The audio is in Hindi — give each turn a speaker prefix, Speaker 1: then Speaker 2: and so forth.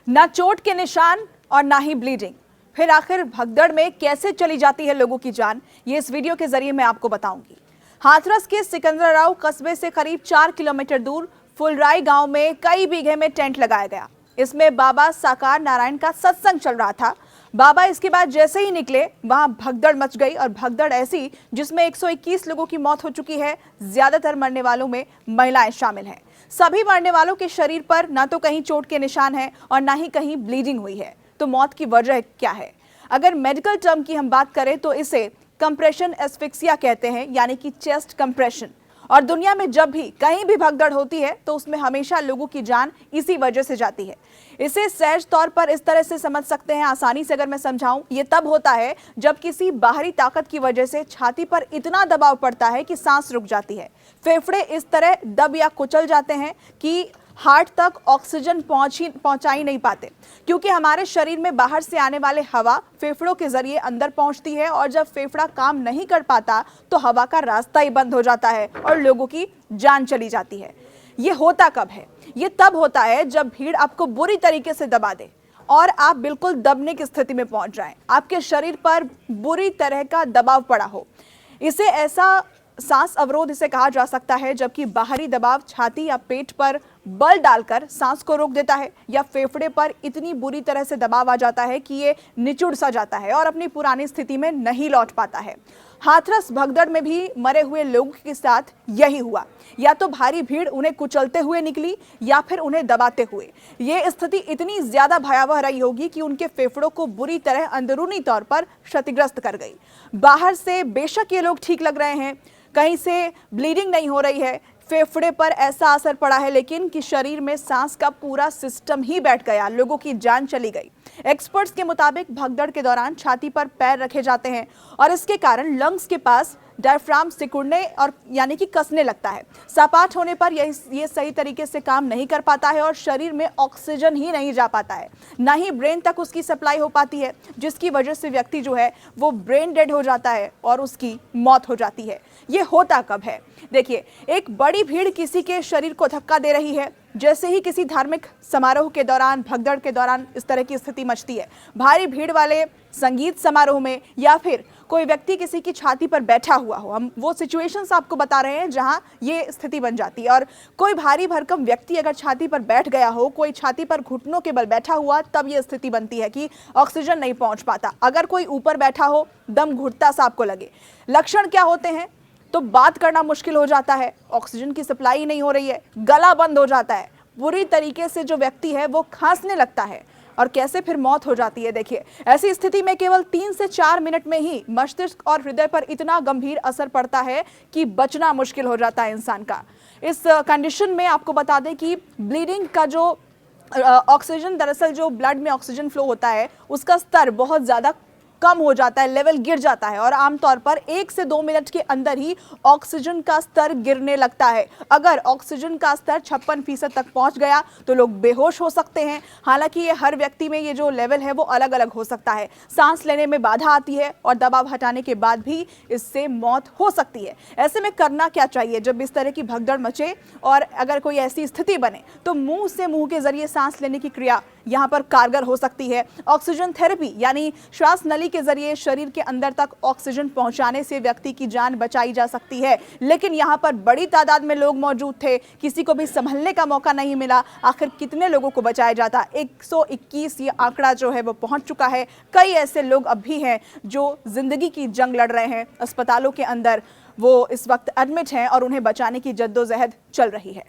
Speaker 1: ना चोट के निशान और ना ही ब्लीडिंग। फिर आखिर भगदड़ में कैसे चली जाती है लोगों की जान, ये इस वीडियो के जरिए मैं आपको बताऊंगी। हाथरस के सिकंदराव कस्बे से करीब 4 किलोमीटर दूर फुलराई गांव में कई बीघे में टेंट लगाया गया। इसमें बाबा साकार नारायण का सत्संग चल रहा था। बाबा इसके बाद जैसे ही निकले वहां भगदड़ मच गई, और भगदड़ ऐसी जिसमें 121 लोगों की मौत हो चुकी है। ज्यादातर मरने वालों में महिलाएं शामिल हैं। सभी मरने वालों के शरीर पर ना तो कहीं चोट के निशान है और ना ही कहीं ब्लीडिंग हुई है। तो मौत की वजह क्या है? अगर मेडिकल टर्म की हम बात करें तो इसे कंप्रेशन एस्फिक्सिया कहते हैं, यानी कि चेस्ट कंप्रेशन। और दुनिया में जब भी कहीं भी भगदड़ होती है तो उसमें हमेशा लोगों की जान इसी वजह से जाती है। इसे सहज तौर पर इस तरह से समझ सकते हैं, आसानी से अगर मैं समझाऊं, ये तब होता है जब किसी बाहरी ताकत की वजह से छाती पर इतना दबाव पड़ता है कि सांस रुक जाती है। फेफड़े इस तरह दब या कुचल जाते हैं कि हार्ट तक ऑक्सीजन पहुंचा ही नहीं पाते, क्योंकि हमारे शरीर में बाहर से आने वाले हवा फेफड़ों के जरिए अंदर पहुंचती है, और जब फेफड़ा काम नहीं कर पाता तो हवा का रास्ता ही बंद हो जाता है और लोगों की जान चली जाती है। ये होता कब है? ये तब होता है जब भीड़ आपको बुरी तरीके से दबा दे और आप बिल्कुल दबने की स्थिति में पहुंच जाएं, आपके शरीर पर बुरी तरह का दबाव पड़ा हो। इसे ऐसा सांस अवरोध इसे कहा जा सकता है, जबकि बाहरी दबाव छाती या पेट पर बल डालकर सांस को रोक देता है, या फेफड़े पर इतनी बुरी तरह से दबाव आ जाता है कि ये निचुड़ सा जाता है और अपनी पुरानी स्थिति में नहीं लौट पाता है। हाथरस भगदड़ में भी मरे हुए लोगों के साथ यही हुआ। या तो भारी भीड़ उन्हें कुचलते हुए निकली या फिर उन्हें दबाते हुए। ये स्थिति इतनी ज्यादा भयावह रही होगी कि उनके फेफड़ों को बुरी तरह अंदरूनी तौर पर क्षतिग्रस्त कर गई। बाहर से बेशक ये लोग ठीक लग रहे हैं, कहीं से ब्लीडिंग नहीं हो रही है, फेफड़े पर ऐसा असर पड़ा है, लेकिन कि शरीर में सांस का पूरा सिस्टम ही बैठ गया, लोगों की जान चली गई। एक्सपर्ट्स के मुताबिक भगदड़ के दौरान छाती पर पैर रखे जाते हैं और इसके कारण लंग्स के पास डायफ्राम सिकुड़ने और यानी कि कसने लगता है। सपाट होने पर ये सही तरीके से काम नहीं कर पाता है और शरीर में ऑक्सीजन ही नहीं जा पाता है, ना ही ब्रेन तक उसकी सप्लाई हो पाती है, जिसकी वजह से व्यक्ति जो है वो ब्रेन डेड हो जाता है और उसकी मौत हो जाती है। ये होता कब है? देखिए, एक बड़ी भीड़ किसी के शरीर को धक्का दे रही है। जैसे ही किसी धार्मिक समारोह के दौरान, भगदड़ के दौरान इस तरह की स्थिति मचती है, भारी भीड़ वाले संगीत समारोह में, या फिर कोई व्यक्ति किसी की छाती पर बैठा हुआ हो, हम वो सिचुएशंस आपको बता रहे हैं जहां ये स्थिति बन जाती है। और कोई भारी भरकम व्यक्ति अगर छाती पर बैठ गया हो, कोई छाती पर घुटनों के बल बैठा हुआ, तब ये स्थिति बनती है कि ऑक्सीजन नहीं पहुंच पाता। अगर कोई ऊपर बैठा हो, दम घुटता सा आपको लगे। लक्षण क्या होते हैं? तो बात करना मुश्किल हो जाता है, ऑक्सीजन की सप्लाई नहीं हो रही है, गला बंद हो जाता है, बुरी तरीके से जो व्यक्ति है वो खांसने लगता है, और कैसे फिर मौत हो जाती है। देखिए, ऐसी स्थिति में केवल 3 से 4 मिनट में ही मस्तिष्क और हृदय पर इतना गंभीर असर पड़ता है कि बचना मुश्किल हो जाता है इंसान का। इस कंडीशन में आपको बता दें कि ब्लीडिंग का जो ऑक्सीजन, दरअसल जो ब्लड में ऑक्सीजन फ्लो होता है उसका स्तर बहुत ज़्यादा कम हो जाता है, लेवल गिर जाता है, और आमतौर पर 1 से 2 मिनट के अंदर ही ऑक्सीजन का स्तर गिरने लगता है। अगर ऑक्सीजन का स्तर 56% तक पहुंच गया तो लोग बेहोश हो सकते हैं। हालांकि ये हर व्यक्ति में ये जो लेवल है वो अलग अलग हो सकता है। सांस लेने में बाधा आती है और दबाव हटाने के बाद भी इससे मौत हो सकती है। ऐसे में करना क्या चाहिए जब इस तरह की भगदड़ मचे और अगर कोई ऐसी स्थिति बने? तो मुंह से मुंह के जरिए सांस लेने की क्रिया यहाँ पर कारगर हो सकती है। ऑक्सीजन थेरेपी यानी श्वास नली के जरिए शरीर के अंदर तक ऑक्सीजन पहुंचाने से व्यक्ति की जान बचाई जा सकती है। लेकिन यहाँ पर बड़ी तादाद में लोग मौजूद थे, किसी को भी संभलने का मौका नहीं मिला। आखिर कितने लोगों को बचाया जाता? 121 ये आंकड़ा जो है वो पहुंच चुका है। कई ऐसे लोग अब भी हैं जो जिंदगी की जंग लड़ रहे हैं, अस्पतालों के अंदर वो इस वक्त एडमिट हैं और उन्हें बचाने की जद्दोजहद चल रही है।